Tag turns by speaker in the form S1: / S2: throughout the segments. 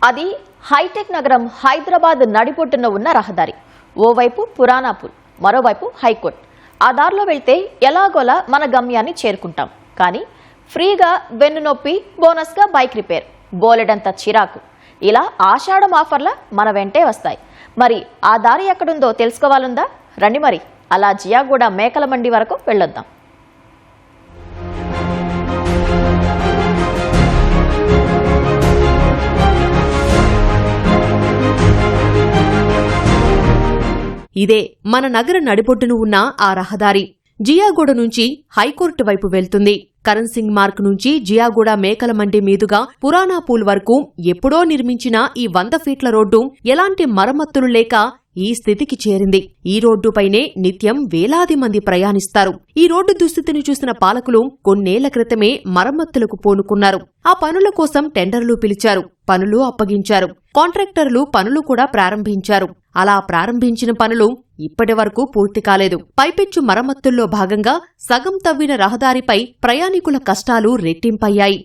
S1: అది హైటెక్ నగరం హైదరాబాద్ నడిబొట్టున ఉన్న రహదారి. ఓవైపు పురాణాపూల్, మరోవైపు హైకోర్టు. ఆ దారిలో వెళ్తే ఎలాగోలా మన గమ్యాన్ని చేరుకుంటాం. కానీ ఫ్రీగా వెన్నునొప్పి, బోనస్గా బైక్ రిపేర్, బోలెడంత చిరాకు, ఇలా ఆషాఢం ఆఫర్ల మన వెంటే వస్తాయి. మరి ఆ దారి ఎక్కడుందో తెలుసుకోవాలందా? రండి మరి అలా జియాగూడ మేకల మండి వరకు వెళ్ళొద్దాం.
S2: ఇదే మన నగర నడిబొడ్డును ఉన్న ఆ రహదారి. జియాగూడ నుంచి హైకోర్టు వైపు వెళ్తుంది. కరణ్ సింగ్ మార్క్ నుంచి జియాగూడ మేకల మండి మీదుగా పురాణాపూల్ వరకు ఎప్పుడో నిర్మించిన ఈ 100 ఫీట్ల రోడ్డు ఎలాంటి మరమ్మతులు లేక ఈ స్థితికి చేరింది. ఈ రోడ్డుపైనే నిత్యం వేలాది మంది ప్రయాణిస్తారు. ఈ రోడ్డు దుస్థితిని చూసిన పాలకులు కొన్నేళ్ల క్రితమే మరమ్మతులకు పూనుకున్నారు. ఆ పనుల కోసం టెండర్లు పిలిచారు, పనులు అప్పగించారు. కాంట్రాక్టర్లు పనులు కూడా ప్రారంభించారు. అలా ప్రారంభించిన పనులు ఇప్పటి వరకు పూర్తి కాలేదు. పైపెచ్చు మరమ్మతుల్లో భాగంగా సగం తవ్విన రహదారిపై ప్రయాణికుల కష్టాలు రెట్టింపయ్యాయి.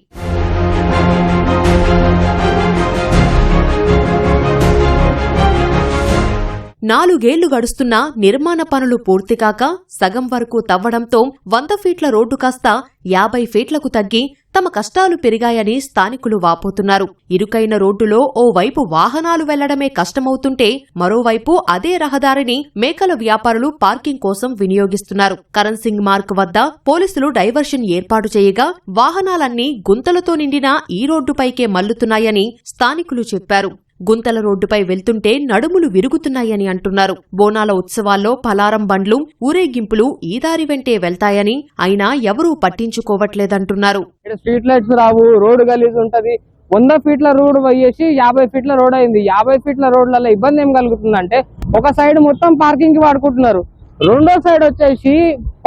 S2: నాలుగేళ్లు గడుస్తున్నా నిర్మాణ పనులు పూర్తికాక సగం వరకు తవ్వడంతో 100 ఫీట్ల రోడ్డు కాస్త 50 ఫీట్లకు తగ్గి తమ కష్టాలు పెరిగాయని స్థానికులు వాపోతున్నారు. ఇరుకైన రోడ్డులో ఓ వైపు వాహనాలు వెళ్లడమే కష్టమవుతుంటే మరోవైపు అదే రహదారిని మేకల వ్యాపారులు పార్కింగ్ కోసం వినియోగిస్తున్నారు. కరణ్ సింగ్ మార్క్ వద్ద పోలీసులు డైవర్షన్ ఏర్పాటు చేయగా వాహనాలన్నీ గుంతలతో నిండిన ఈ రోడ్డుపైకే మల్లుతున్నాయని స్థానికులు చెప్పారు. గుంతల రోడ్డుపై వెళ్తుంటే నడుములు విరుగుతున్నాయని అంటున్నారు. బోనాల ఉత్సవాల్లో పలారం బండ్లు, ఊరేగింపులు ఈ దారి వెంటే వెళ్తాయని, అయినా ఎవరూ పట్టించుకోవట్లేదంటున్నారు.
S3: స్ట్రీట్ లైట్స్ రావు, రోడ్డు గలీజ్ ఉంటది. 100 ఫీట్ల రోడ్డు పోయేసి 50 ఫీట్ల రోడ్ అయింది. 50 ఫీట్ల రోడ్లలో ఇబ్బంది ఏం కలుగుతుందంటే, ఒక సైడ్ మొత్తం పార్కింగ్ కి వాడుకుంటున్నారు, రెండో సైడ్ వచ్చేసి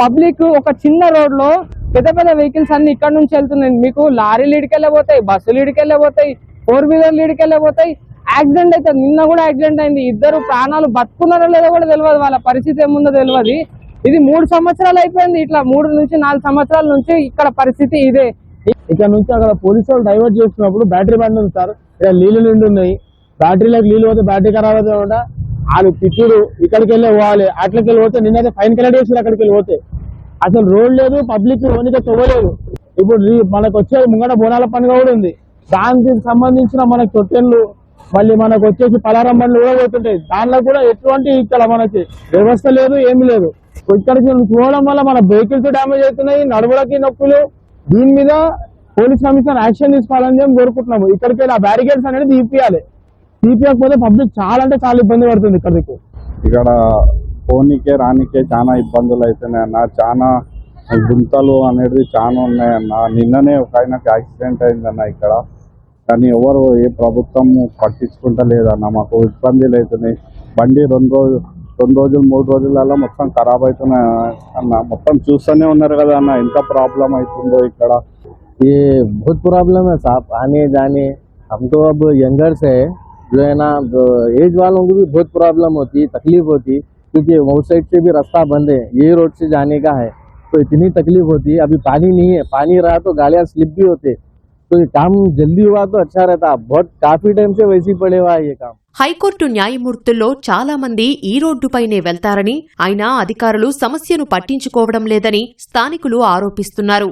S3: పబ్లిక్ ఒక చిన్న రోడ్ లో పెద్ద పెద్ద వెహికల్స్ అన్ని ఇక్కడ నుంచి వెళ్తున్నాయి. మీకు లారీలు ఇడికెళ్ళబోతాయి, బస్సులు ఇడికెళ్ళబోతాయి, 4 వీలర్లు ఇడికెళ్ళబోతాయి. యాక్సిడెంట్ అయితే నిన్న కూడా యాక్సిడెంట్ అయింది. 2 ప్రాణాలు బతుకున్నారో లేదో కూడా తెలియదు, వాళ్ళ పరిస్థితి ఏముందో తెలియదు. ఇది 3 సంవత్సరాలు అయిపోయింది. ఇట్లా 3 నుంచి 4 సంవత్సరాల నుంచి ఇక్కడ పరిస్థితి ఇదే.
S4: ఇక్కడ నుంచి అక్కడ పోలీసు వాళ్ళు డైవర్ట్ చేస్తున్నప్పుడు బ్యాటరీ బండ్ ఉంది సార్, ఇక్కడ నీళ్లు నిండి ఉన్నాయి, బ్యాటరీలకు నీళ్లు పోతే బ్యాటరీ ఖరాబ్ అవుతా కూడా వాళ్ళు పిచ్చుడు ఇక్కడికి వెళ్ళి పోవాలి, అట్లకి వెళ్ళి పోతే నిన్నైతే ఫైన్ కలెక్ట్ చేసి అక్కడికి వెళ్ళి పోతే అసలు రోడ్ లేదు, పబ్లిక్ ఓనిగా తవ్వలేదు. ఇప్పుడు మనకు వచ్చే ముంగట బోనాల పండుగ కూడా ఉంది, దానికి సంబంధించిన మనకు తొట్టెళ్ళు, మళ్ళీ మనకు వచ్చేసి పలారం బండ్లు కూడా పోతుంటాయి. దానిలో కూడా ఎటువంటి ఇక్కడ మనకి వ్యవస్థ లేదు, ఏమి లేదు. ఇక్కడికి పోవడం వల్ల మన వెహికల్స్ డ్యామేజ్ అవుతున్నాయి, నడుములకి నొప్పులు. దీని మీద పోలీస్ కమిషనర్ యాక్షన్ తీసుకోవాలని మేము కోరుకుంటున్నాము. ఇక్కడికి ఆ బ్యారికేడ్స్ అనేది తీపియకపోతే పబ్లిక్ చాలా అంటే చాలా ఇబ్బంది పడుతుంది.
S5: ఇక్కడ పోనీకే రానికే చాలా ఇబ్బందులు అవుతున్నాయి అన్న. చాలా గుంతలు అనేది చాలా ఉన్నాయన్న. నిన్ననే ఒక ఆయనకి యాక్సిడెంట్ అయిందన్న ఇక్కడ, కానీ ఎవరు ఏ ప్రభుత్వం పట్టించుకుంటలేదన్న. మాకు ఇబ్బందులు అవుతున్నాయి. బండి 2 రోజులు 3 రోజులలో మొత్తం ఖరాబ్ అవుతున్నాయి అన్న. మొత్తం చూస్తూనే ఉన్నారు కదా అన్న ఎంత ప్రాబ్లం అవుతుందో ఇక్కడ.
S4: ये बहुत प्रॉब्लम है साहब, आने जाने. हम तो अब यंगर्स है जो है ना, एज वालों को भी बहुत प्रॉब्लम होती, तकलीफ होती, क्योंकि वो साइड से भी रास्ता बंद है, ये रोड से जाने का है, तो इतनी तकलीफ होती है. अभी पानी नहीं है, पानी रहा तो गाड़ियाँ स्लिप भी होते, तो ये काम जल्दी हुआ तो अच्छा रहता. बहुत काफी टाइम से वैसे पड़े हुआ है ये काम.
S2: హైకోర్టు న్యాయమూర్తుల్లో చాలా మంది ఈ రోడ్డుపైనే వెళ్తారని, అయినా అధికారులు సమస్యను పట్టించుకోవడం లేదని స్థానికులు ఆరోపిస్తున్నారు.